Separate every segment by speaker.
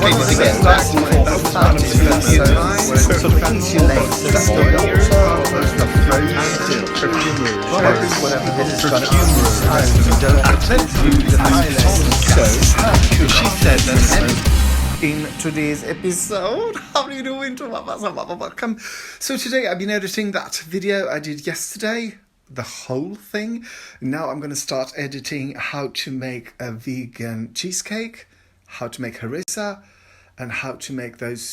Speaker 1: famous again. That's the sort of insulates the So she said that in today's episode, how are you doing? Welcome. So today I've been editing that video I did yesterday, the whole thing. Now I'm going to start editing how to make a vegan cheesecake, how to make harissa, and how to make harissa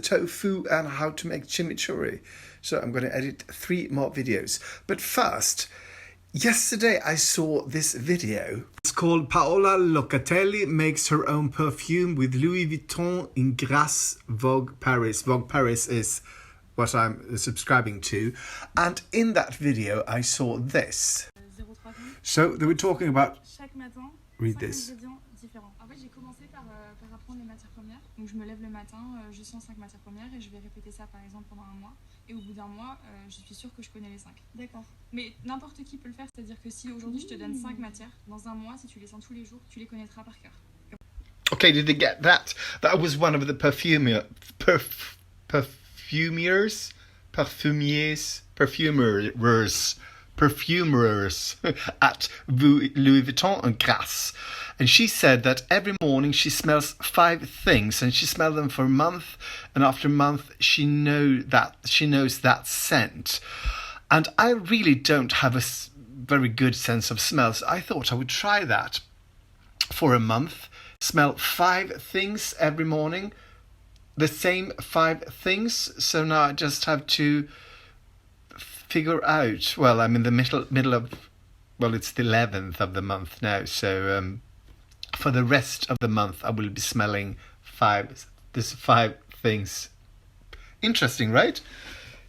Speaker 1: tofu, and how to make chimichurri. So I'm going to edit 3 more videos. But first, yesterday I saw this video. It's called Paola Locatelli Makes Her Own Perfume with Louis Vuitton in Grasse Vogue Paris. Vogue Paris is what I'm subscribing to. And in that video I saw this. So they were talking about... Read this.
Speaker 2: En fait, j'ai commencé par apprendre les matières premières. Donc, je me lève le matin, je sens 5 matières premières et je vais répéter ça par exemple pendant un mois. Et au bout d'un mois, je suis sûre que je connais les 5. D'accord. Mais n'importe qui peut le faire, c'est-à-dire que si aujourd'hui je te donne 5 matières, dans un mois, si tu les sens tous les jours, tu les connaîtras par cœur.
Speaker 1: Okay, did they get that? That was one of the perfumers at Louis Vuitton and Grasse. And she said that every morning she smells 5 things, and she smelled them for a month, and after a month she knows that scent. And I really don't have a very good sense of smells. I thought I would try that for a month, smell 5 things every morning, the same 5 things. So now I just have to figure out, well, I'm in the middle of, well, it's the 11th of the month now, so for the rest of the month I will be smelling 5 things. Interesting, right?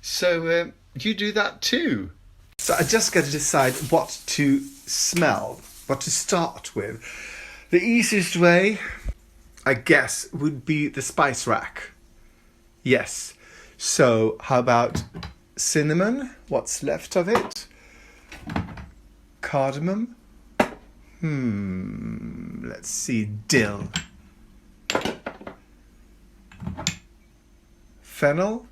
Speaker 1: So you do that too. So I just got to decide what to smell, what to start with. The easiest way, I guess, would be the spice rack. Yes. So how about cinnamon? What's left of it? Cardamom. Let's see. Dill. Fennel.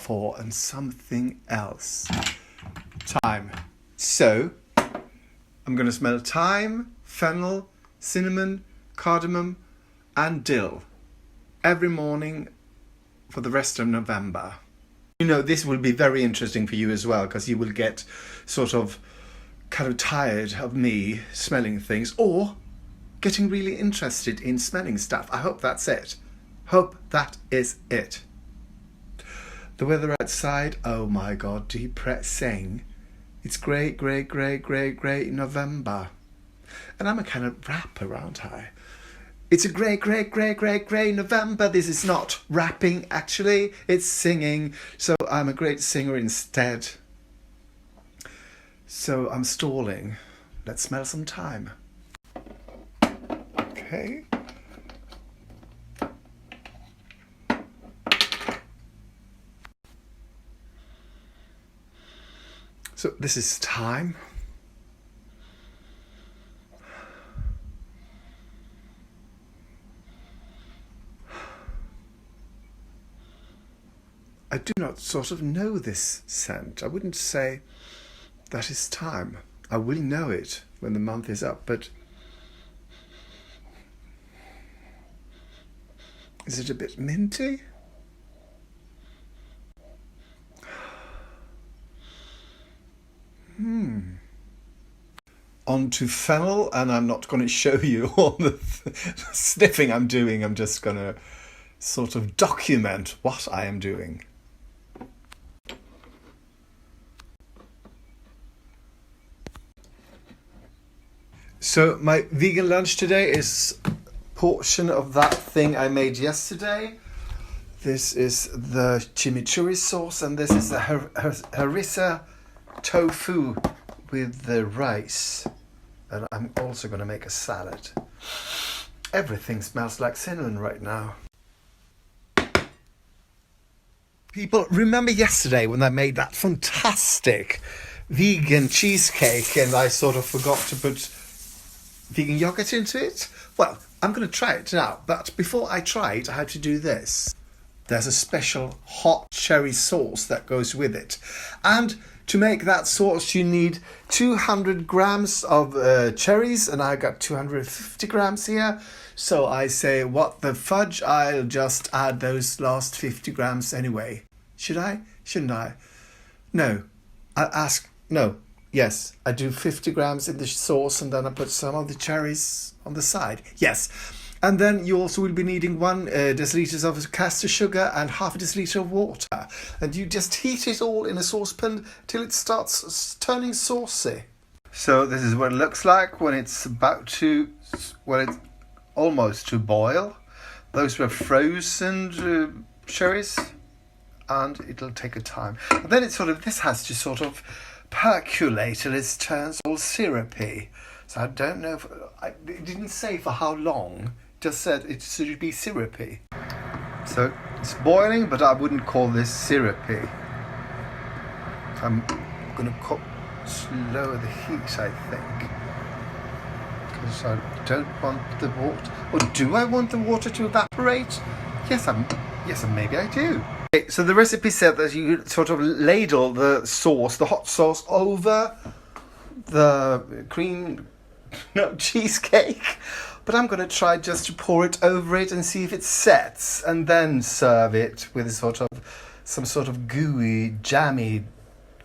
Speaker 1: And something else. Thyme. So I'm going to smell thyme, fennel, cinnamon, cardamom, and dill every morning for the rest of November. You know, this will be very interesting for you as well, because you will get sort of kind of tired of me smelling things, or getting really interested in smelling stuff. I hope that's it. Hope that is it. The weather outside, oh my God, depressing. It's grey in November. And I'm a kind of rapper, aren't I? It's a grey November. This is not rapping, actually. It's singing. So I'm a great singer instead. So I'm stalling. Let's smell some thyme. Okay. So this is thyme. I do not sort of know this scent. I wouldn't say that is thyme. I will know it when the month is up, but is it a bit minty? On to fennel, and I'm not going to show you all the sniffing I'm doing. I'm just going to sort of document what I am doing. So my vegan lunch today is a portion of that thing I made yesterday. This is the chimichurri sauce, and this is the harissa tofu with the rice. And I'm also going to make a salad. Everything smells like cinnamon right now. People, remember yesterday when I made that fantastic vegan cheesecake and I sort of forgot to put vegan yogurt into it? Well, I'm going to try it now, but before I try it, I have to do this. There's a special hot cherry sauce that goes with it. And to make that sauce, you need 200 grams of cherries, and I got 250 grams here. So I say, what the fudge, I'll just add those last 50 grams anyway. Should I? Shouldn't I? No. I'll ask, no. Yes, I do 50 grams in the sauce, and then I put some of the cherries on the side. Yes. And then you also will be needing 1 deciliter of caster sugar and half a deciliter of water. And you just heat it all in a saucepan till it starts turning saucy. So this is what it looks like when it's about to, well, it's almost to boil. Those were frozen cherries, and it'll take a time. And then it's this has to sort of percolate till it turns all syrupy. So I don't know it didn't say for how long. Just said it should be syrupy. So it's boiling, but I wouldn't call this syrupy. I'm going to lower the heat, I think, because I don't want the water. Or do I want the water to evaporate? Yes, maybe I do. Okay, so the recipe said that you sort of ladle the sauce, the hot sauce, over the cheesecake. But I'm going to try just to pour it over it and see if it sets, and then serve it with some sort of gooey, jammy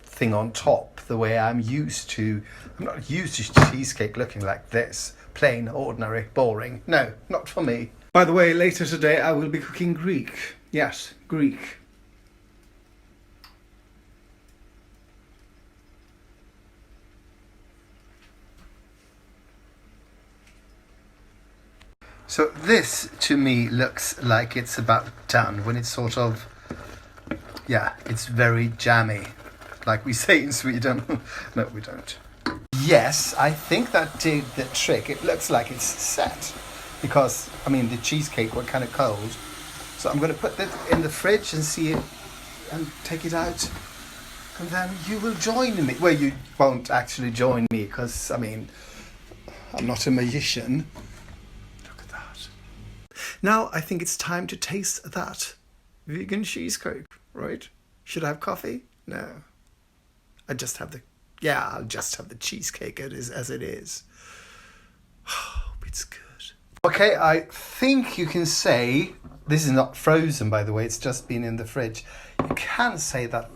Speaker 1: thing on top, the way I'm used to. I'm not used to cheesecake looking like this. Plain, ordinary, boring. No, not for me. By the way, later today I will be cooking Greek. Yes, Greek. So this, to me, looks like it's about done when it's it's very jammy, like we say in Sweden. No, we don't. Yes, I think that did the trick. It looks like it's set because, the cheesecake was kind of cold. So I'm going to put that in the fridge and see it and take it out. And then you will join me. Well, you won't actually join me because, I'm not a magician. Now I think it's time to taste that vegan cheesecake, right? Should I have coffee? No. I'll just have the cheesecake as it is. Oh, it's good. Okay, I think you can say, this is not frozen, by the way, it's just been in the fridge. You can say that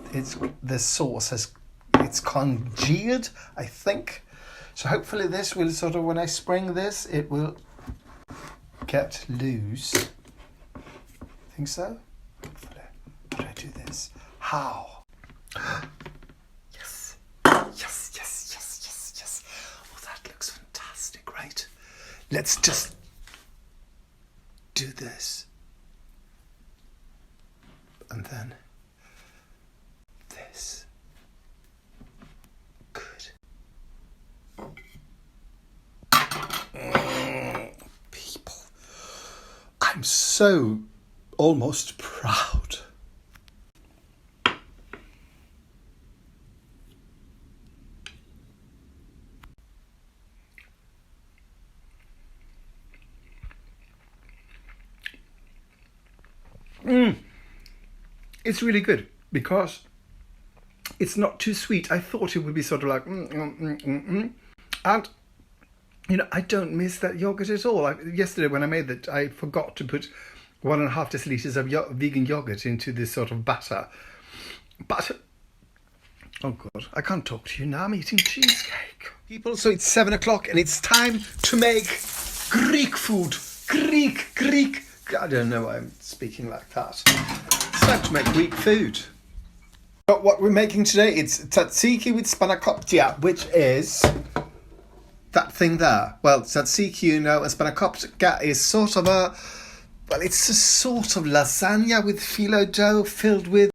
Speaker 1: the sauce it's congealed, I think. So hopefully this will when I spring this, it will get loose. Think so? Hopefully. How do I do this? How? Yes. Yes. Oh, that looks fantastic, right? Let's just do this. And then this. Good. People. I'm so almost proud. It's really good because it's not too sweet. I thought it would be like and I don't miss that yogurt at all. Yesterday when I made that, I forgot to put 1.5 deciliters of vegan yogurt into this sort of batter. But oh god, I can't talk to you now. I'm eating cheesecake, people. So it's 7 o'clock and it's time to make Greek food. Greek. I don't know why I'm speaking like that. It's time to make Greek food. But what we're making today, it's tzatziki with Spanakopita, which is that thing there. Well, tzatziki, and Spanakopita is it's a sort of lasagna with phyllo dough filled with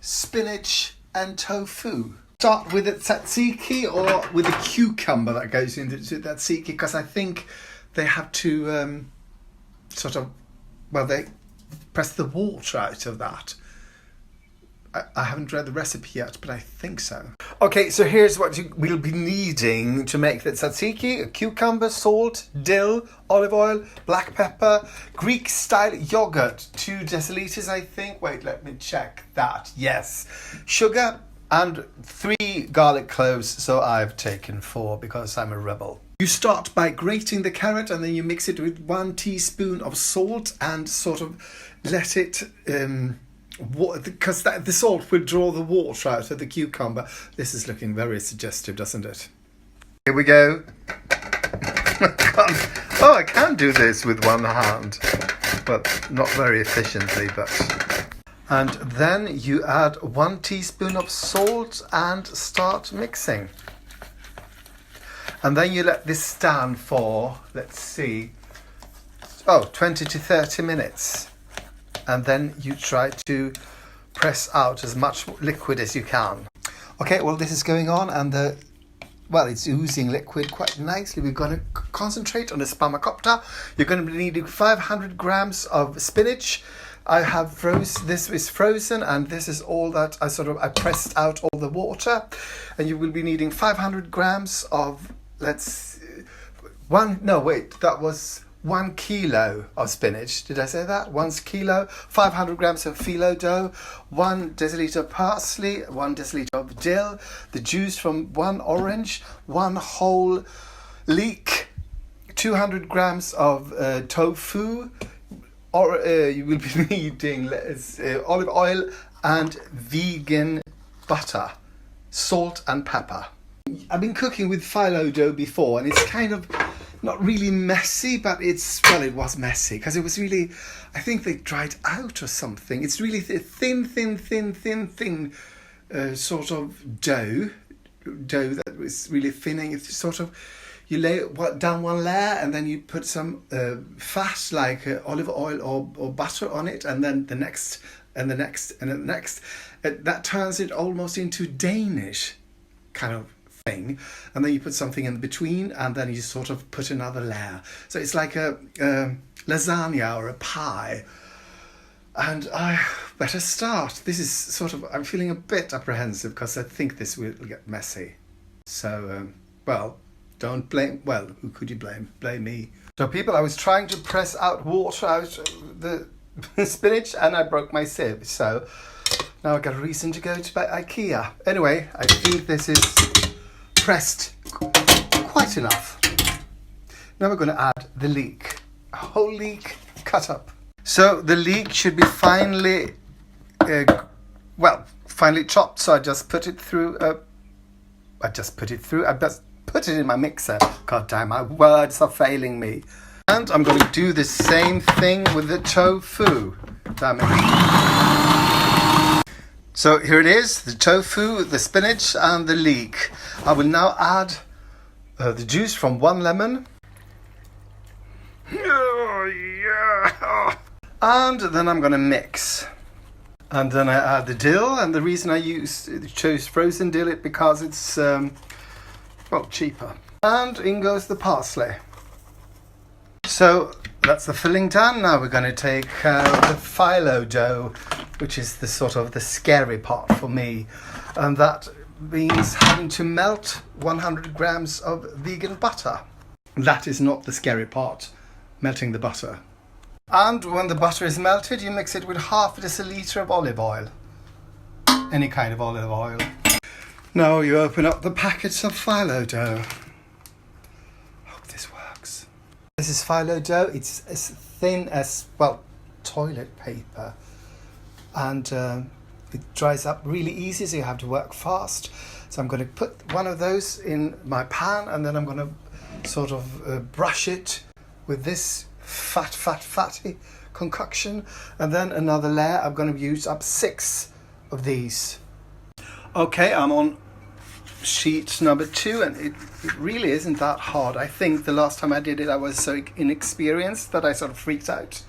Speaker 1: spinach and tofu. Start with the tzatziki or with the cucumber that goes into tzatziki, because I think they have to they press the water out of that. I haven't read the recipe yet, but I think so. Okay, so here's what we'll be needing to make the tzatziki: a cucumber, salt, dill, olive oil, black pepper, Greek-style yogurt, 2 deciliters, I think. Wait, let me check that. Yes. Sugar and 3 garlic cloves, so I've taken 4 because I'm a rebel. You start by grating the carrot and then you mix it with 1 teaspoon of salt and sort of let it... because the salt will draw the water out of the cucumber. This is looking very suggestive, doesn't it? Here we go. Oh, I can do this with one hand, but not very efficiently. And then you add 1 teaspoon of salt and start mixing. And then you let this stand for, let's see, 20 to 30 minutes. And then you try to press out as much liquid as you can. Okay, well, this is going on and it's oozing liquid quite nicely. We're going to concentrate on the Spanakopita. You're going to be needing 500 grams of spinach. I have this is frozen, and this is all that I pressed out all the water. And you will be needing 500 grams of, that was 1 kilo of spinach. Did I say that? 1 kilo, 500 grams of phyllo dough, 1 deciliter of parsley, 1 deciliter of dill, the juice from 1 orange, 1 whole leek, 200 grams of tofu, or you will be needing olive oil and vegan butter, salt and pepper. I've been cooking with phyllo dough before, and it's kind of not really messy, but it was messy because it was really, I think they dried out or something. It's really thin sort of dough that was really thinning. It's sort of, you lay down 1 layer and then you put some fat like olive oil or butter on it, and then the next and the next and the next. That turns it almost into Danish kind of thing, and then you put something in between, and then you sort of put another layer. So it's like a lasagna or a pie. And I better start. This is sort of, I'm feeling a bit apprehensive because I think this will get messy. So, don't blame, who could you blame? Blame me. So people, I was trying to press out water out the spinach and I broke my sieve. So now I got a reason to go to IKEA. Anyway, I think this is pressed quite enough. Now we're going to add the leek, a whole leek cut up. So the leek should be finely chopped. So I just put it through. I just put it in my mixer. God damn, my words are failing me. And I'm going to do the same thing with the tofu. Damn it. So here it is, the tofu, the spinach and the leek. I will now add the juice from 1 lemon. And then I'm going to mix. And then I add the dill, and the reason I chose frozen dill is because it's cheaper. And in goes the parsley. So that's the filling done. Now we're going to take the phyllo dough, which is the scary part for me, and that means having to melt 100 grams of vegan butter. That is not the scary part, melting the butter. And when the butter is melted, you mix it with half a deciliter of olive oil. Any kind of olive oil. Now you open up the packets of phyllo dough. Hope this works. This is phyllo dough. It's as thin as, toilet paper. And it dries up really easy, so you have to work fast. So I'm going to put one of those in my pan, and then I'm going to sort of brush it with this fatty concoction, and then another layer. I'm going to use up 6 of these. Okay, I'm on sheet number 2, and it really isn't that hard. I think the last time I did it I was so inexperienced that I sort of freaked out.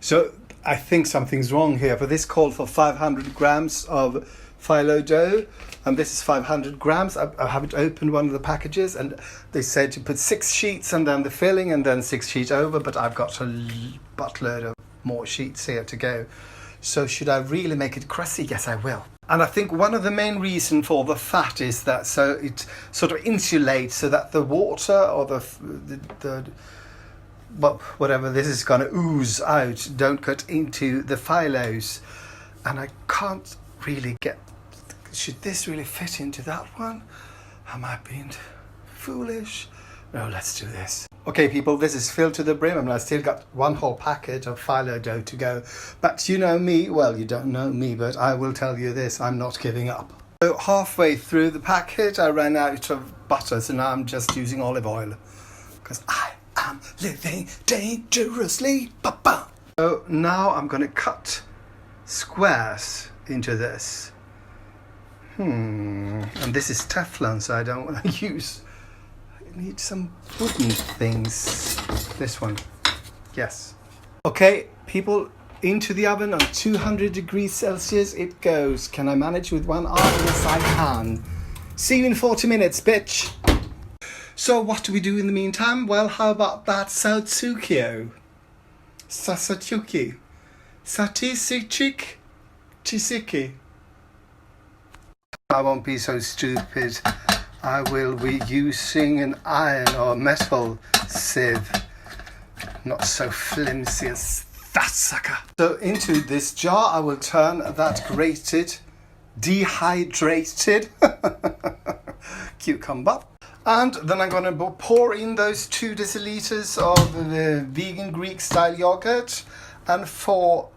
Speaker 1: So I think something's wrong here, for this called for 500 grams of phyllo dough, and this is 500 grams. I haven't opened one of the packages, and they said to put 6 sheets and then the filling and then 6 sheets over, but I've got a buttload of more sheets here to go. So should I really make it crusty? Yes, I will. And I think one of the main reasons for the fat is that so it sort of insulates so that the water or the well, whatever this is going to ooze out don't cut into the phyllos. And I can't really get... Should this really fit into that one? Am I being foolish? No, let's do this. Okay, people, this is filled to the brim. I mean, I still got one whole packet of phyllo dough to go. But you know me, well, you don't know me, but I will tell you this, I'm not giving up. So halfway through the packet, I ran out of butter, so now I'm just using olive oil. Because I am living dangerously. Ba-ba. So now I'm going to cut squares into this. And this is Teflon, so I don't want to use... I need some wooden things. This one. Yes. Okay, people, into the oven on 200 degrees Celsius it goes. Can I manage with one arm? Yes, I can. See you in 40 minutes, bitch. So what do we do in the meantime? Well, how about that Tzatziki? Tzatziki. Tzatziki. I won't be so stupid. I will be using an iron or metal sieve. Not so flimsy as that sucker. So into this jar I will turn that grated, dehydrated cucumber. And then I'm going to pour in those 2 deciliters of the vegan Greek style yogurt. And for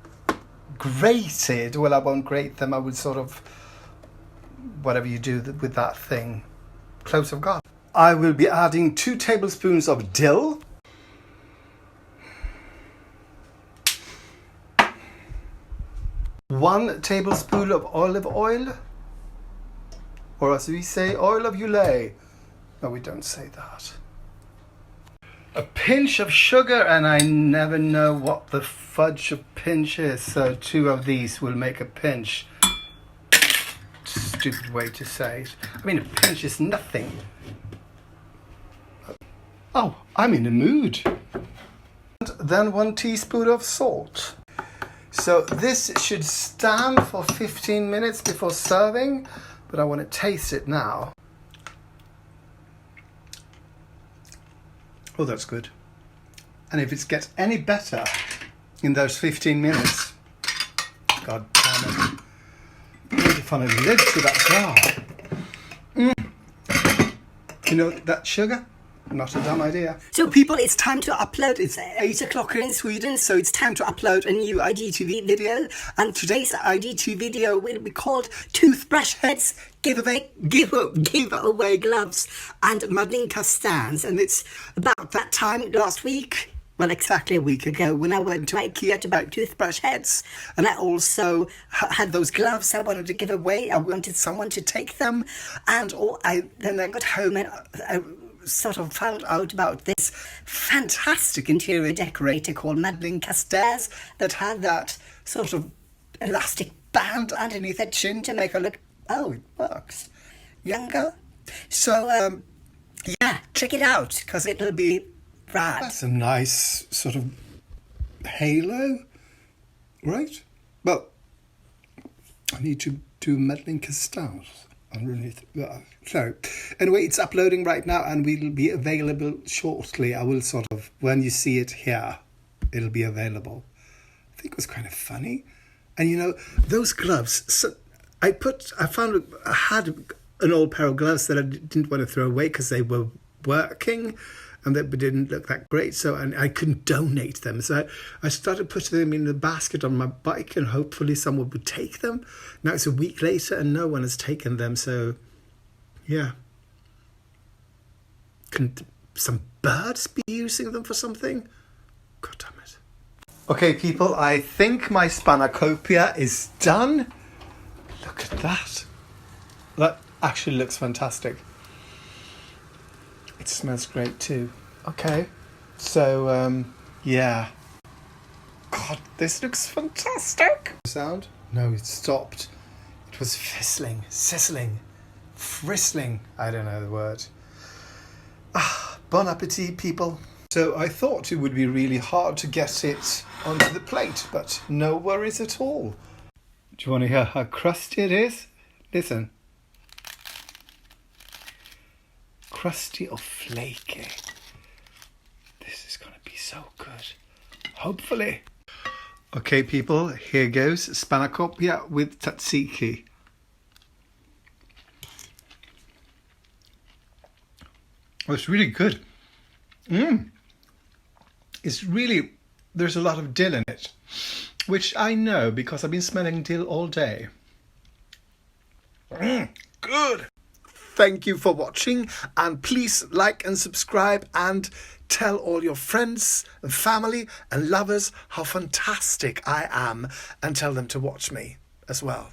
Speaker 1: grated, well, I won't grate them, I would sort of, whatever you do with that thing, cloves of garlic. I will be adding 2 tablespoons of dill. One tablespoon of olive oil. Or as we say, oil of Ulay. No, we don't say that. A pinch of sugar, and I never know what the fudge of pinch is, so 2 of these will make a pinch. Stupid way to say it. I mean, a pinch is nothing. Oh, I'm in a mood. And then 1 teaspoon of salt. So this should stand for 15 minutes before serving, but I want to taste it now. Oh, that's good. And if it gets any better in those 15 minutes, God damn it. If I live to that jar. You know that sugar? Not a dumb idea.
Speaker 3: So people, it's time to upload. It's 8 o'clock here in Sweden, so it's time to upload a new ID2V video. And today's ID2 video will be called Toothbrush Heads Giveaway Gloves and Madlinka Stands. And it's about that time last week. Well, exactly a week ago when I went to IKEA to buy toothbrush heads. And I also had those gloves I wanted to give away. I wanted someone to take them. And then I got home and I sort of found out about this fantastic interior decorator called Madlinka Stands that had that sort of elastic band underneath her chin to make her look, oh, it works, younger. So, yeah, check it out, because it'll be rad.
Speaker 1: That's a nice sort of halo, right? Well, I need to do Madlinka Stands underneath. So, anyway, it's uploading right now and will be available shortly. I will sort of, when you see it here, it'll be available. I think it was kind of funny. And you know, those gloves, so I had an old pair of gloves that I didn't want to throw away because they were working and they didn't look that great, so and I couldn't donate them. So I started putting them in the basket on my bike and hopefully someone would take them. Now it's a week later and no one has taken them, so yeah. Can some birds be using them for something? God damn it. Okay, people, I think my Spanakopita is done. Look at that. That actually looks fantastic. It smells great too. Okay, so, yeah. God, this looks fantastic. Sound? No, it stopped. It was fizzling, sizzling, fristling. I don't know the word. Bon appetit, people. So I thought it would be really hard to get it onto the plate, but no worries at all. Do you want to hear how crusty it is? Listen. Crusty or flaky. This is going to be so good. Hopefully. Okay, people, here goes Spanakopita with Tzatziki. Oh, it's really good. It's really, there's a lot of dill in it, which I know because I've been smelling dill all day. Good. Thank you for watching, and please like and subscribe and tell all your friends and family and lovers how fantastic I am, and tell them to watch me as well.